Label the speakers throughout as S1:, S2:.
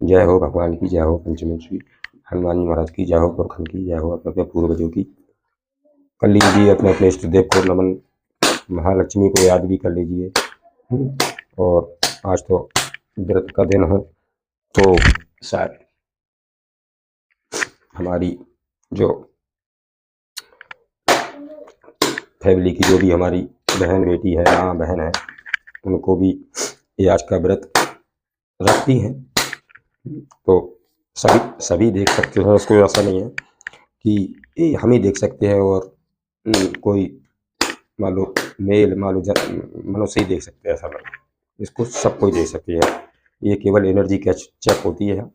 S1: जय हो भगवान की, जय हो पंचमी श्री हनुमान जी महाराज की, जय हो पुरखन की, जय हो अपने अपने पूर्वजों की। कर लीजिए अपने अपने इष्ट देव को नमन, महालक्ष्मी को याद भी कर लीजिए। और आज तो व्रत का दिन है, तो शायद हमारी जो फैमिली की जो भी हमारी बहन बेटी है, माँ बहन है, उनको भी ये आज का व्रत रखती हैं। तो सभी देख सकते हैं, उसको ऐसा नहीं है कि ये हम ही देख सकते हैं और कोई मान लो मनुष्य ही देख सकते हैं, ऐसा नहीं। इसको सब कोई देख सकते हैं। ये केवल एनर्जी चेक होती है,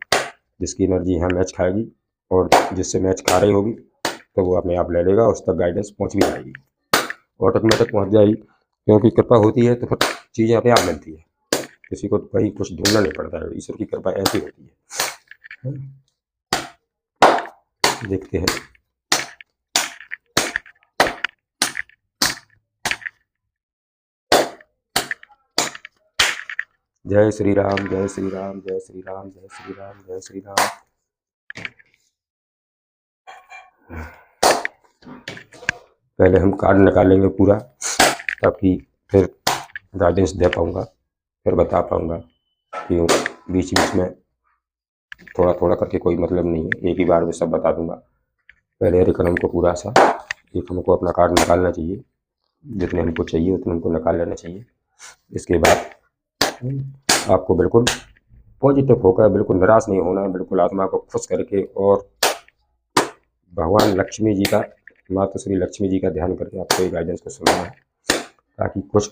S1: जिसकी एनर्जी यहाँ मैच खाएगी और जिससे मैच खा रही होगी तो वो अपने आप ले लेगा, उस तक गाइडेंस पहुँच भी जाएगी, ऑटोमेटिक पहुँच जाएगी। क्योंकि कृपा होती है तो फिर चीज़ें अपने आप मिलती है, किसी को कहीं कुछ ढूंढना नहीं पड़ता है। ईश्वर की कृपा ऐसी होती है। देखते हैं। जय श्री राम, जय श्री राम, जय श्री राम, जय श्री राम, जय श्री राम। पहले हम कार्ड निकालेंगे पूरा, ताकि फिर गाइडेंस दे पाऊँगा, फिर बता पाऊँगा। क्यों बीच बीच में थोड़ा थोड़ा करके कोई मतलब नहीं है, एक ही बार में सब बता दूंगा। पहले रिकन हमको पूरा सा एक हमको अपना कार्ड निकालना चाहिए, जितने हमको चाहिए उतने हमको निकाल लेना चाहिए। इसके बाद आपको बिल्कुल पॉजिटिव होकर, बिल्कुल निराश नहीं होना, बिल्कुल आत्मा को खुश करके और भगवान लक्ष्मी जी का, माता श्री लक्ष्मी जी का ध्यान करके आपको ये गाइडेंस को सुनना है, ताकि कुछ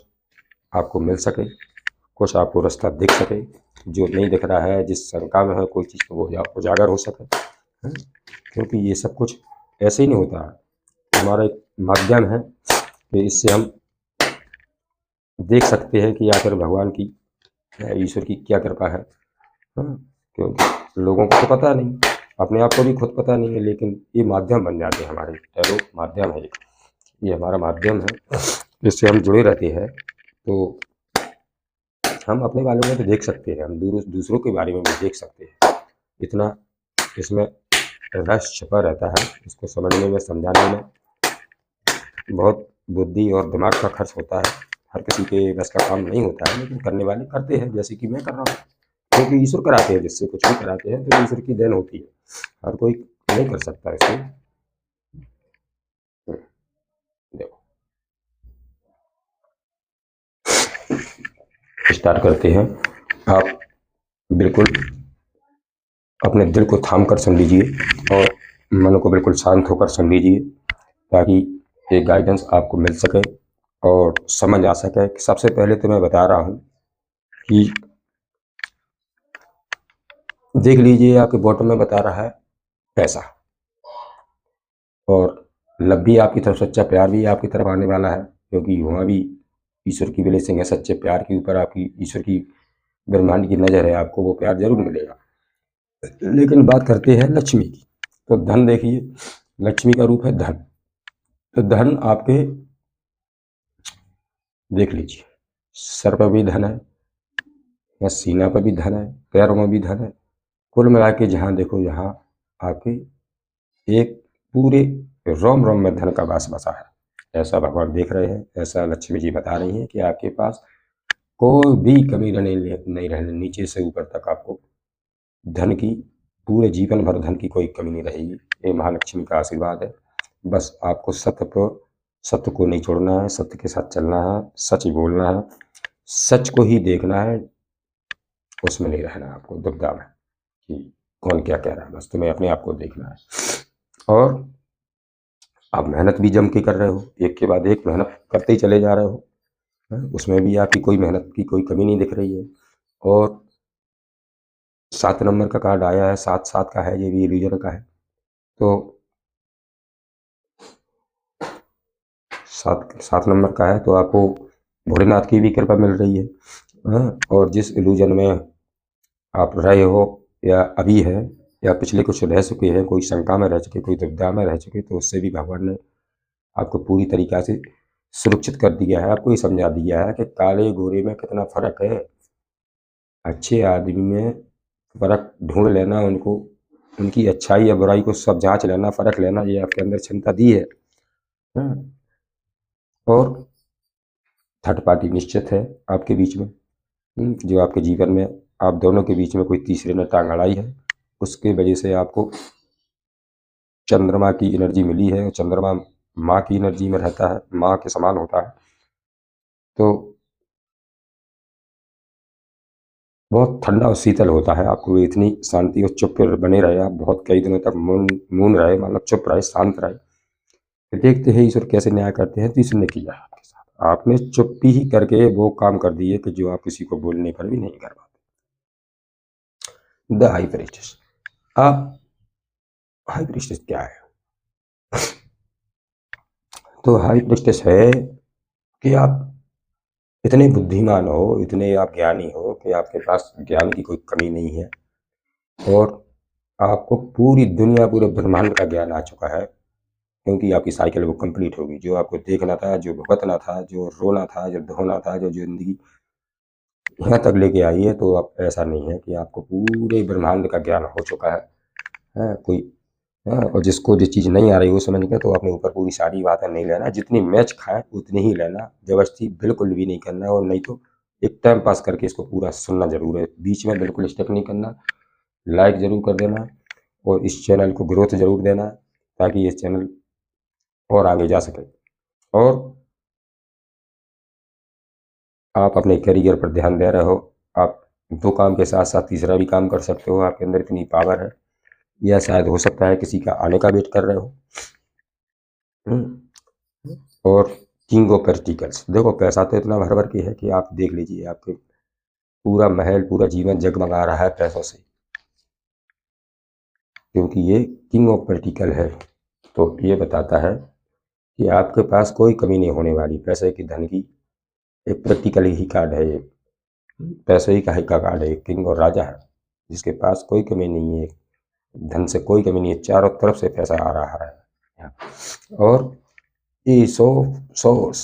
S1: आपको मिल सके, कुछ आपको रास्ता दिख सके। जो नहीं दिख रहा है, जिस शंका में है कोई चीज़, को वो उजागर हो सके। क्योंकि ये सब कुछ ऐसे ही नहीं होता है, हमारा एक माध्यम है कि इससे हम देख सकते हैं कि आखिर भगवान की, ईश्वर की क्या कृपा है। क्योंकि लोगों को तो पता नहीं, अपने आप को भी खुद पता नहीं है, लेकिन ये माध्यम बन जाते हैं हमारे। टैरो माध्यम है, ये हमारा माध्यम है, जिससे हम जुड़े रहते हैं। तो हम अपने बारे में तो देख सकते हैं, हम दूसरों के बारे में भी देख सकते हैं। इतना इसमें रहस्य छिपा रहता है, इसको समझने में, समझाने में बहुत बुद्धि और दिमाग का खर्च होता है। हर किसी के बस का काम नहीं होता है, लेकिन करने वाले करते हैं, जैसे कि मैं कर रहा हूँ। क्योंकि ईश्वर कराते हैं, जिससे कुछ भी कराते हैं तो ईश्वर की देन होती है, हर कोई नहीं कर सकता इसको। देखो स्टार्ट करते हैं। आप बिल्कुल अपने दिल को थाम कर सुन लीजिए और मन को बिल्कुल शांत होकर सुन लीजिए, ताकि ये गाइडेंस आपको मिल सके और समझ आ सके। सबसे पहले तो मैं बता रहा हूँ कि देख लीजिए, आपके बॉटम में बता रहा है पैसा, और लव भी आपकी तरफ, सच्चा प्यार भी आपकी तरफ आने वाला है, क्योंकि वहाँ भी ईश्वर की ब्लेसिंग है। सच्चे प्यार के ऊपर आपकी ईश्वर की, ब्रह्मांड की नज़र है, आपको वो प्यार जरूर मिलेगा। लेकिन बात करते हैं लक्ष्मी की, तो धन देखिए, लक्ष्मी का रूप है धन। तो धन आपके देख लीजिए, सर पर भी धन है, या सीना पर भी धन है, पैरों में भी धन है। कुल मिला के जहाँ देखो यहाँ आपके एक पूरे रोम रोम में धन का वास बसा है। ऐसा भगवान देख रहे हैं, ऐसा लक्ष्मी जी बता रही हैं कि आपके पास कोई भी कमी नहीं रहने, नीचे से ऊपर तक आपको धन की, पूरे जीवन भर धन की कोई कमी नहीं रहेगी। ये महालक्ष्मी का आशीर्वाद है। बस आपको सत्य को नहीं छोड़ना है, सत्य के साथ चलना है, सच ही बोलना है, सच को ही देखना है, उसमें नहीं रहना है आपको दुविधा में कि कौन क्या कह रहा है। बस तुम्हें अपने आप को देखना है। और आप मेहनत भी जम के कर रहे हो, एक के बाद एक मेहनत करते ही चले जा रहे हो, उसमें भी आपकी कोई मेहनत की कोई कमी नहीं दिख रही है। और 7 नंबर का कार्ड आया है, 7 का है, ये भी इल्यूजन का है। तो 7 नंबर का है, तो आपको भोलेनाथ की भी कृपा मिल रही है। और जिस इल्यूजन में आप रहे हो, या अभी है, या पिछले कुछ रह चुके हैं, कोई शंका में रह चुके, कोई दुविधा में रह चुके, तो उससे भी भगवान ने आपको पूरी तरीक़ा से सुरक्षित कर दिया है। आपको ये समझा दिया है कि काले गोरे में कितना फ़र्क है। अच्छे आदमी में फ़र्क ढूंढ लेना, उनको उनकी अच्छाई या बुराई को सब जांच लेना, फ़र्क लेना, ये आपके अंदर क्षमता दी है। और थर्ड पार्टी निश्चित है आपके बीच में, जो आपके जीवन में आप दोनों के बीच में कोई तीसरे ने टांग अड़ाई है, उसके वजह से आपको चंद्रमा की एनर्जी मिली है। चंद्रमा माँ की एनर्जी में रहता है, माँ के समान होता है, तो बहुत ठंडा और शीतल होता है। आपको इतनी शांति और चुप बने रहे, आप बहुत कई दिनों तक मौन रहे, मतलब चुप रहे, शांत रहे, तो देखते हैं ईश्वर कैसे न्याय करते हैं। तो ईश्वर ने किया आपके साथ, आपने चुप्पी ही करके वो काम कर दिए कि जो आप किसी को बोलने पर भी नहीं कर पाते। The high priestess. आप हाई प्रीस्टेस क्या है? तो हाई प्रीस्टेस है कि आप इतने बुद्धिमान हो, इतने आप ज्ञानी हो कि आपके पास ज्ञान की कोई कमी नहीं है, और आपको पूरी दुनिया, पूरे ब्रह्मांड का ज्ञान आ चुका है, क्योंकि आपकी साइकिल वो कंप्लीट होगी। जो आपको देखना था, जो भुगतना था, जो रोना था, जो धोना था, जो जिंदगी यहाँ तक लेके आई है, तो अब ऐसा नहीं है कि आपको पूरे ब्रह्मांड का ज्ञान हो चुका है। कोई और जिसको जो चीज़ नहीं आ रही वो समझ के तो अपने ऊपर पूरी सारी बातें नहीं लेना, जितनी मैच खाए उतनी ही लेना, जबरदस्ती बिल्कुल भी नहीं करना, और नहीं तो एक टाइम पास करके इसको पूरा सुनना जरूर है, बीच में बिल्कुल स्टेप नहीं करना। लाइक ज़रूर कर देना, और इस चैनल को ग्रोथ ज़रूर देना, ताकि ये चैनल और आगे जा सके। और आप अपने करियर पर ध्यान दे रहे हो, आप दो काम के साथ साथ तीसरा भी काम कर सकते हो, आपके अंदर इतनी पावर है, या शायद हो सकता है किसी का आने का वेट कर रहे हो। और किंग ऑफ पेंटिकल्स, देखो पैसा तो इतना भर भर के है कि आप देख लीजिए, आपके पूरा महल, पूरा जीवन जगमगा रहा है पैसों से, क्योंकि ये किंग ऑफ पेंटिकल है। तो ये बताता है कि आपके पास कोई कमी नहीं होने वाली, पैसे की, धन की। एक प्रैक्टिकल ही कार्ड है ये, पैसे ही का कार्ड है, किंग और राजा है, जिसके पास कोई कमी नहीं है, धन से कोई कमी नहीं है, चारों तरफ से पैसा आ रहा है। और सोर्स,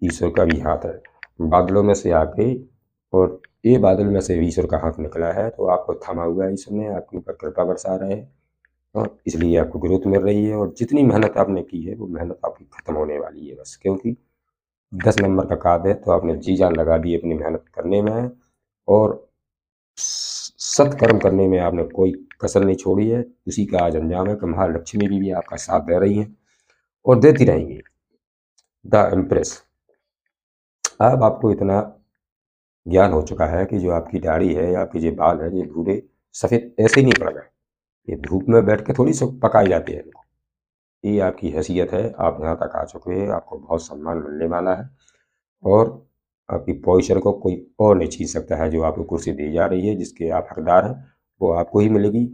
S1: ईश्वर का भी हाथ है, बादलों में से आके, और ये बादल में से ईश्वर का हाथ निकला है, तो आपको थमा हुआ है ईश्वर ने, आपके ऊपर कृपा बरसा रहे हैं, और इसलिए आपको ग्रोथ मिल रही है। और जितनी मेहनत आपने की है वो मेहनत आपकी खत्म होने वाली है बस, क्योंकि 10 नंबर का कार्ड है, तो आपने जी जान लगा दी अपनी मेहनत करने में, और सत्कर्म करने में आपने कोई कसर नहीं छोड़ी है। उसी का आज अंजाम है कि महालक्ष्मी भी आपका साथ दे रही हैं और देती रहेंगी। The empress. अब आपको इतना ज्ञान हो चुका है कि जो आपकी दाढ़ी है या आपके जो बाल है, ये भूरे सफ़ेद ऐसे ही नहीं पड़ गए, ये धूप में बैठ के थोड़ी सब पकाई जाती है। ये आपकी हैसियत है, आप यहाँ तक आ चुके हैं, आपको बहुत सम्मान मिलने वाला है, और आपकी पोजीशन को कोई और नहीं छीन सकता है। जो आपको कुर्सी दी जा रही है, जिसके आप हकदार हैं, वो आपको ही मिलेगी,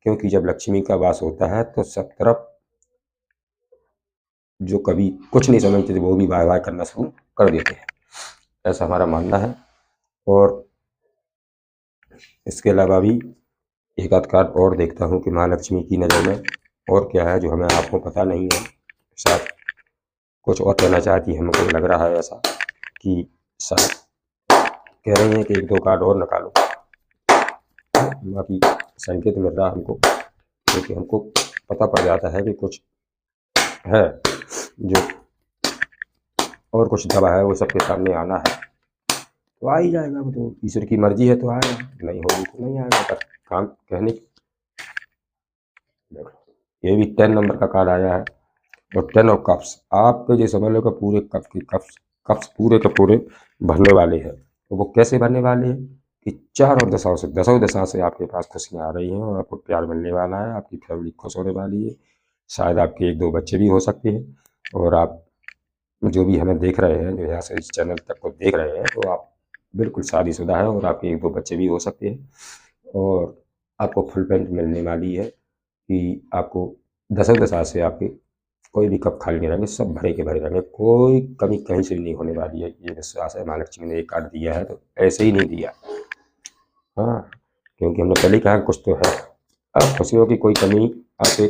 S1: क्योंकि जब लक्ष्मी का वास होता है तो सब तरफ जो कभी कुछ नहीं समझते थे वो भी वाह वाह करना शुरू कर देते हैं, ऐसा हमारा मानना है। और इसके अलावा भी एक आध कार्ड और देखता हूँ कि महालक्ष्मी की नज़र में और क्या है जो हमें आपको पता नहीं है, शायद कुछ और कहना चाहती है, हमको लग रहा है ऐसा कि शायद कह रही हैं कि एक दो कार्ड और निकालो। बाकी संकेत मिल रहा हमको, क्योंकि हमको पता पड़ जाता है कि कुछ है जो और कुछ दवा है, वो सबके सामने आना है, तो आ ही जाएगा। वो तो ईश्वर की मर्जी है, तो आएगा, नहीं होगी तो नहीं आएगा। पर काम कहने, देखो ये भी 10 नंबर का कार्ड आया है, और 10 ऑफ कप्स। आपके जो समझ लो कि पूरे कप के कप्स पूरे के पूरे भरने वाले हैं। तो वो कैसे भरने वाले हैं कि चारों दशाओं से, दसों दशा से आपके पास खुशियाँ आ रही हैं, और आपको प्यार मिलने वाला है, आपकी फैमिली खुश होने वाली है, शायद आपके एक दो बच्चे भी हो सकते हैं। और आप जो भी हमें देख रहे हैं, जो यहाँ से इस चैनल तक को देख रहे हैं, तो आप बिल्कुल शादीशुदा है, और आपके एक दो बच्चे भी हो सकते हैं, और आपको फुल पेंट मिलने वाली है कि आपको दसों दशा से आपके कोई भी कप खाली नहीं रहेंगे, सब भरे के भरे रहेंगे, कोई कमी कहीं से भी नहीं होने वाली है। ये विश्वास है, महालक्ष्मी ने एक कार्ड दिया है तो ऐसे ही नहीं दिया, हाँ, क्योंकि हमने पहले कहा कुछ तो है। अब खुशियों की कोई कमी आपके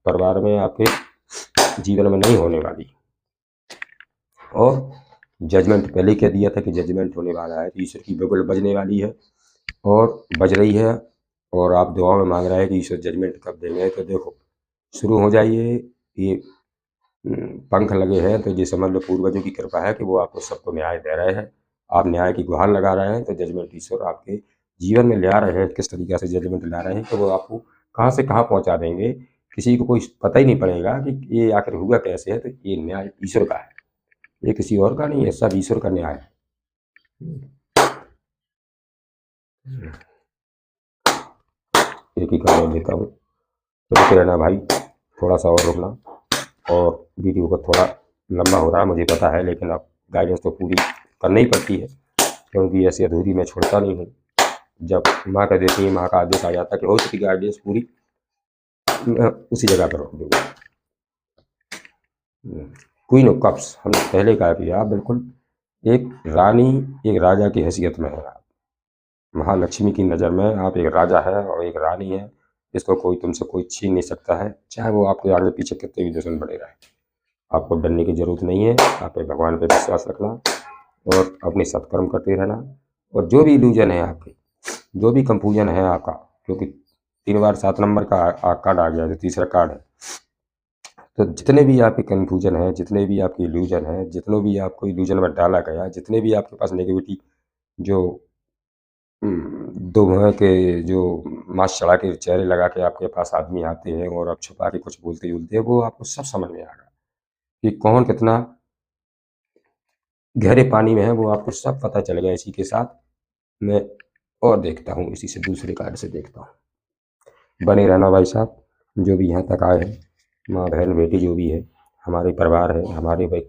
S1: परिवार में, आपके जीवन में नहीं होने वाली। और जजमेंट पहले कह दिया था कि जजमेंट होने वाला है, तो ईश्वर की बिल्कुल बजने वाली है, और बज रही है और आप दुआ में मांग रहे हैं कि ईश्वर जजमेंट कब देंगे, तो देखो शुरू हो जाइए। ये पंख लगे हैं तो ये समझ लो पूर्वजों की कृपा है कि वो आपको सबको न्याय दे रहे हैं। आप न्याय की गुहार लगा रहे हैं तो जजमेंट ईश्वर आपके जीवन में ले आ रहे हैं। किस तरीके से जजमेंट ला रहे हैं तो वो आपको कहाँ से कहाँ पहुँचा देंगे, किसी को कोई पता ही नहीं पड़ेगा कि ये आखिर हुआ कैसे है। तो ये न्याय ईश्वर का है, ये किसी और का नहीं है, सब ईश्वर का न्याय है। एक ही काम देता हूँ तो रुके रहना भाई, थोड़ा सा और रुकना। और वीडियो को थोड़ा लंबा हो रहा है मुझे पता है, लेकिन अब गाइडेंस तो पूरी करनी ही पड़ती है, क्योंकि ऐसी अधूरी मैं छोड़ता नहीं हूँ। जब माँ कह देती है, माँ का आदेश आ जाता है कि हो चुकी गाइडेंस पूरी, मैं उसी जगह पर रोक दूँगा। क्वीन ऑफ कप्स हमने पहले कहा कि आप बिल्कुल एक रानी एक राजा की हैसियत में है। आप महालक्ष्मी की नज़र में आप एक राजा है और एक रानी है, इसको कोई तुमसे कोई छीन नहीं सकता है, चाहे वो आपके आगे पीछे कितने भी दुश्मन बने रहे। आपको डरने की ज़रूरत नहीं है। आप भगवान पे विश्वास रखना और अपने सत्कर्म करते रहना। और जो भी इल्यूजन है आपके, जो भी कंफ्यूजन है आपका, क्योंकि 3 बार 7 नंबर का कार्ड आ गया, जो तीसरा कार्ड है, तो जितने भी आपके कन्फ्यूजन है, जितने भी आपके इल्यूजन है, जितने भी आपको इल्यूजन में डाला गया, जितने भी आपके पास नेगेटिविटी जो दो मुँह के जो मास्क चढ़ा के चेहरे लगा के आपके पास आदमी आते हैं और आप छुपा के कुछ बोलते जुलते हैं, वो आपको सब समझ में आएगा कि कौन कितना गहरे पानी में है, वो आपको सब पता चलेगा। इसी के साथ मैं और देखता हूँ, इसी से दूसरे कार्ड से देखता हूँ। बने रहना भाई साहब, जो भी यहाँ तक आए हैं, माँ बहन बेटी जो भी है, हमारे परिवार है, हमारे भाई,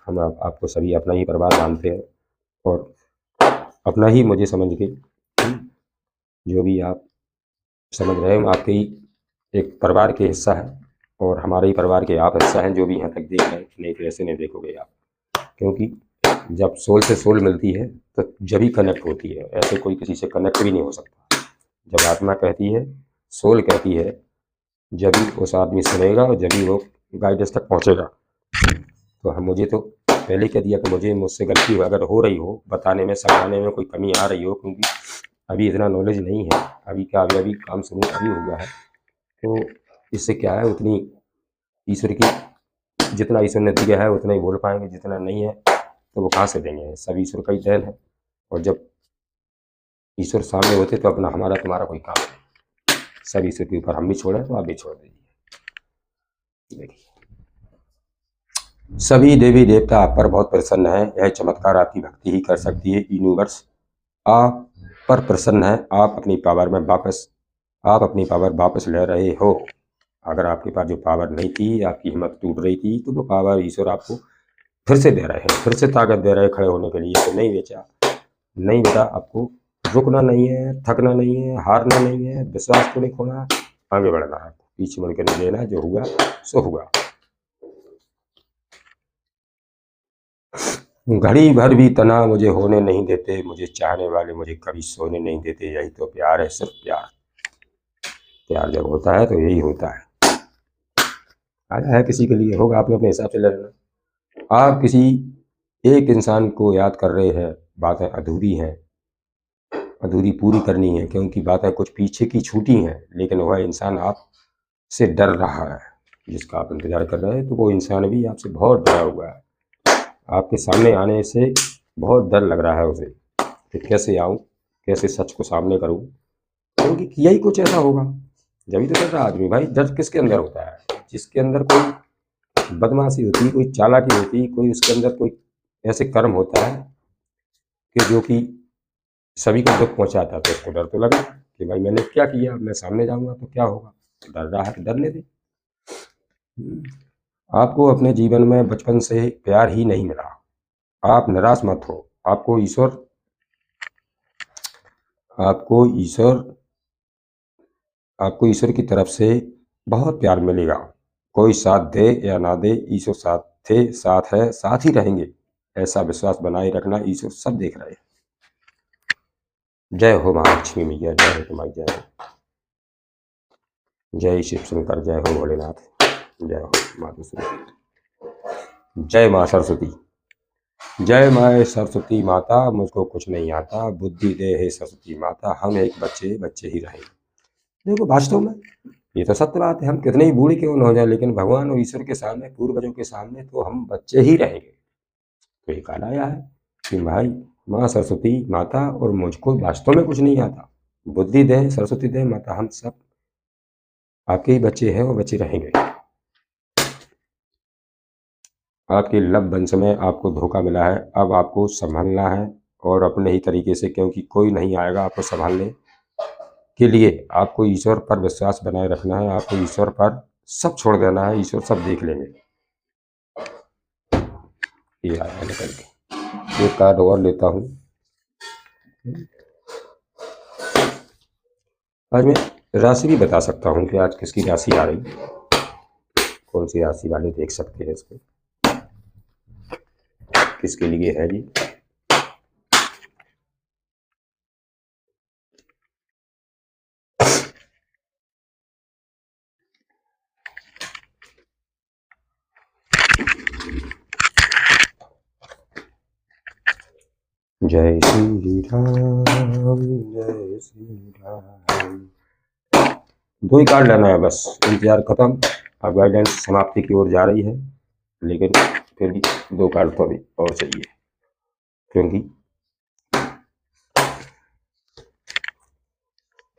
S1: हम आपको सभी अपना ही परिवार मानते हैं और अपना ही मुझे समझ के जो भी आप समझ रहे हैं, आपके ही एक परिवार के हिस्सा है और हमारे ही परिवार के आप हिस्सा हैं, जो भी यहाँ तक देख रहे हैं। नहीं तो ऐसे नहीं देखोगे आप, क्योंकि जब सोल से सोल मिलती है तो जब ही कनेक्ट होती है, ऐसे कोई किसी से कनेक्ट भी नहीं हो सकता। जब आत्मा कहती है, सोल कहती है, जब ही उस आदमी सुनेगा और जब ही वो गाइडेंस तक पहुँचेगा। तो हम मुझे तो पहले कह दिया कि मुझसे गलती अगर हो रही हो, बताने में समझाने में कोई कमी आ रही हो, क्योंकि अभी इतना नॉलेज नहीं है, अभी क्या अभी काम शुरू अभी हुआ है, तो इससे क्या है, उतनी ईश्वर की जितना ईश्वर ने दिया है उतना ही बोल पाएंगे, जितना नहीं है तो वो कहाँ से देंगे। सब ईश्वर का ही देन है। और जब ईश्वर सामने होते तो अपना हमारा तुम्हारा कोई काम नहीं, सब ईश्वर के ऊपर हम भी छोड़े तो आप भी छोड़ दीजिए। देखिए, सभी देवी देवता आप पर बहुत प्रसन्न है। यह चमत्कार आपकी भक्ति ही कर सकती है। यूनिवर्स आप पर प्रसन्न है। आप अपनी पावर वापस ले रहे हो। अगर आपके पास जो पावर नहीं थी, आपकी हिम्मत टूट रही थी, तो वो पावर ईश्वर आपको फिर से दे रहे हैं, फिर से ताकत दे रहे हैं खड़े होने के लिए। तो नहीं बेचा, नहीं बेटा, आपको रुकना नहीं है, थकना नहीं है, हारना नहीं है, विश्वास को नहीं खोना, आगे बढ़ना है, पीछे मुड़ के नहीं लेना। जो हुआ सो हुआ। घड़ी भर भी तना मुझे होने नहीं देते, मुझे चाहने वाले मुझे कभी सोने नहीं देते। यही तो प्यार है, सिर्फ प्यार। प्यार जब होता है तो यही होता है। आया है किसी के लिए, होगा, आपने अपने हिसाब से ले लेना। आप किसी एक इंसान को याद कर रहे हैं, बातें अधूरी हैं, अधूरी पूरी करनी है, क्योंकि बातें कुछ पीछे की छूटी हैं, लेकिन वह इंसान आप से डर रहा है जिसका आप इंतजार कर रहे हैं। तो वो इंसान भी आपसे बहुत डरा हुआ है। आपके सामने आने से बहुत डर लग रहा है उसे कि कैसे आऊँ, कैसे सच को सामने करूँ, क्योंकि किया ही कुछ ऐसा होगा। जब ही तो डर रहा आदमी। भाई डर किसके अंदर होता है? जिसके अंदर कोई बदमाशी होती है, कोई चालाकी होती है, कोई उसके अंदर कोई ऐसे कर्म होता है कि जो कि सभी को दुख पहुंचाता है। तो उसको डर तो लगा कि भाई मैंने क्या किया, मैं सामने जाऊंगा तो क्या होगा। डर रहा है तो डरने दे। आपको अपने जीवन में बचपन से प्यार ही नहीं मिला। आप निराश मत हो। आपको ईश्वर की तरफ से बहुत प्यार मिलेगा। कोई साथ दे या ना दे, ईश्वर साथ थे, साथ है, साथ ही रहेंगे। ऐसा विश्वास बनाए रखना, ईश्वर सब देख रहे हैं। जय हो महालक्ष्मी मैया, जय हो तुम्हारी, जय हो। जय शिव शंकर, जय हो भोलेनाथ, जय हो माता सरस्वती, जय माँ सरस्वती। जय माए सरस्वती माता, मुझको कुछ नहीं आता, बुद्धि दे हे सरस्वती माता, हम एक बच्चे बच्चे ही रहेंगे। देखो वास्तव में ये तो सत्य बात है, हम कितने ही बूढ़े क्यों न हो जाए, लेकिन भगवान और ईश्वर के सामने, पूर्वजों के सामने तो हम बच्चे ही रहेंगे। तो ये काल आया है कि भाई माँ सरस्वती माता और मुझको वास्तव में कुछ नहीं आता, बुद्धि दे सरस्वती दे माता, हम सब आपके ही बच्चे हैं और बच्चे रहेंगे। आपके लव वंश में आपको धोखा मिला है, अब आपको संभलना है और अपने ही तरीके से, क्योंकि कोई नहीं आएगा आपको संभालने के लिए। आपको ईश्वर पर विश्वास बनाए रखना है, आपको ईश्वर पर सब छोड़ देना है, ईश्वर सब देख लेंगे। ये आया निकल के, एक कार्ड और लेता हूँ। आज मैं राशि भी बता सकता हूँ कि आज किसकी राशि आ रही, कौन सी राशि वाले देख सकते हैं इसको, किसके लिए है जी। जय श्री राम जय श्री राम। दो ही कार्ड लेना है बस, इंतजार खत्म, अब गाइडेंस समाप्ति की ओर जा रही है, लेकिन फिर भी दो कार्ड तो अभी और चाहिए, क्योंकि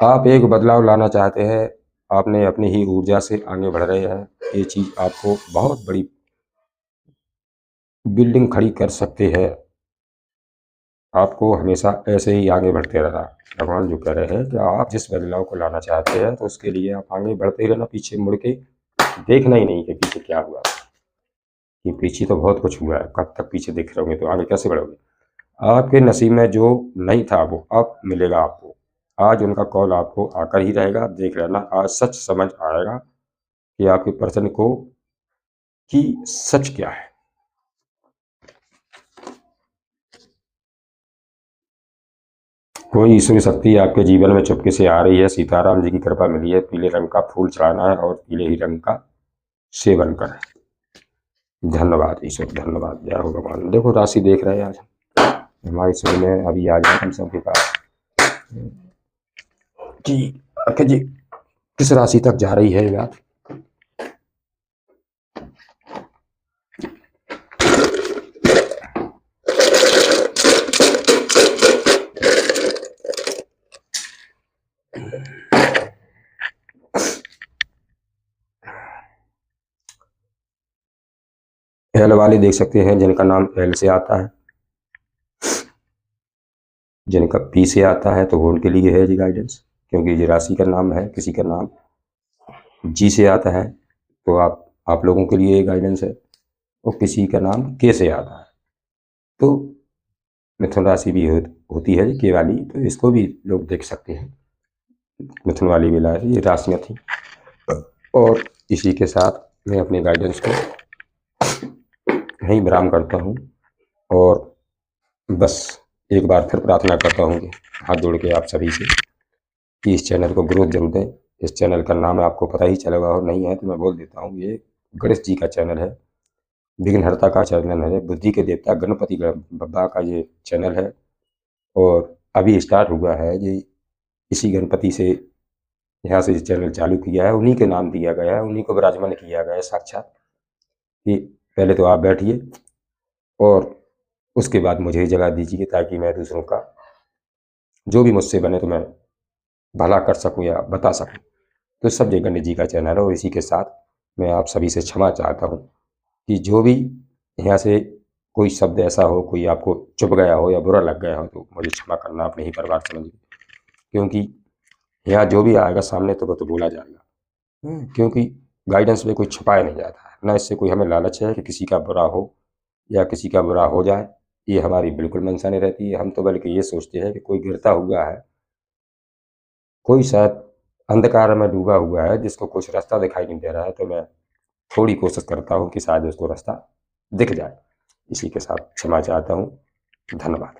S1: आप एक बदलाव लाना चाहते हैं, आपने अपनी ही ऊर्जा से आगे बढ़ रहे हैं। ये चीज़ आपको बहुत बड़ी बिल्डिंग खड़ी कर सकते हैं। आपको हमेशा ऐसे ही आगे बढ़ते रहना। भगवान जो कह रहे हैं कि आप जिस बदलाव को लाना चाहते हैं तो उसके लिए आप आगे बढ़ते ही रहना, पीछे मुड़ के देखना ही नहीं कि पीछे क्या हुआ। कि पीछे तो बहुत कुछ हुआ है, कब तक पीछे देख रहोगे, तो आगे कैसे बढ़ोगे। आपके नसीब में जो नहीं था वो अब मिलेगा आपको। आज उनका कॉल आपको आकर ही रहेगा, देख लेना। आज सच समझ आएगा कि आपके पर्सन को कि सच क्या है। कोई ईश्वरी शक्ति आपके जीवन में चुपके से आ रही है, सीताराम जी की कृपा मिली है। पीले रंग का फूल चढ़ाना है और पीले ही रंग का सेवन करें। धन्यवाद ईश्वर, धन्यवाद, जय हो भगवान। देखो राशि देख रहे हैं आज हमारी समय में, अभी आ जाए हम सबके पास जी। अच्छा जी, किस राशि तक जा रही है बात। एल वाले देख सकते हैं, जिनका नाम एल से आता है, जिनका पी से आता है तो वो उनके लिए है जी गाइडेंस, क्योंकि ये राशि का नाम है। किसी का नाम जी से आता है तो आप लोगों के लिए गाइडेंस है, और किसी का नाम के से आता है तो मिथुन राशि भी होती है के वाली, तो इसको भी लोग देख सकते हैं। मिथुन वाली भी ये राशियाँ थी, और इसी के साथ मैं अपने गाइडेंस को यहीं विराम करता हूँ। और बस एक बार फिर प्रार्थना करता हूँ कि हाथ जोड़ के आप सभी से कि इस चैनल को ग्रोथ जरूर दें। इस चैनल का नाम आपको पता ही चलेगा, और नहीं है तो मैं बोल देता हूँ, ये गणेश जी का चैनल है, विघ्नहर्ता का चैनल है, बुद्धि के देवता गणपति बप्पा का ये चैनल है। और अभी स्टार्ट हुआ है ये, इसी गणपति से यहाँ से चैनल चालू किया है, उन्हीं के नाम दिया गया है, उन्हीं को विराजमान किया गया है साक्षात कि पहले तो आप बैठिए और उसके बाद मुझे ही जगह दीजिए, ताकि मैं दूसरों का जो भी मुझसे बने तो मैं भला कर सकूं या बता सकूं। तो सब जय गणेश जी का चैनल है, और इसी के साथ मैं आप सभी से क्षमा चाहता हूं कि जो भी यहाँ से कोई शब्द ऐसा हो, कोई आपको चुभ गया हो या बुरा लग गया हो, तो मुझे क्षमा करना, अपने ही परिवार समझिए, क्योंकि यहाँ जो भी आएगा सामने तो वो तो बोला जाएगा। क्योंकि गाइडेंस में कोई छुपाया नहीं जाता है, ना इससे कोई हमें लालच है कि किसी का बुरा हो या किसी का बुरा हो जाए, ये हमारी बिल्कुल मंशा नहीं रहती है। हम तो बल्कि ये सोचते हैं कि कोई गिरता हुआ है, कोई शायद अंधकार में डूबा हुआ है, जिसको कुछ रास्ता दिखाई नहीं दे रहा है, तो मैं थोड़ी कोशिश करता हूँ कि शायद उसको रास्ता दिख जाए। इसी के साथ क्षमा चाहता हूँ, धन्यवाद।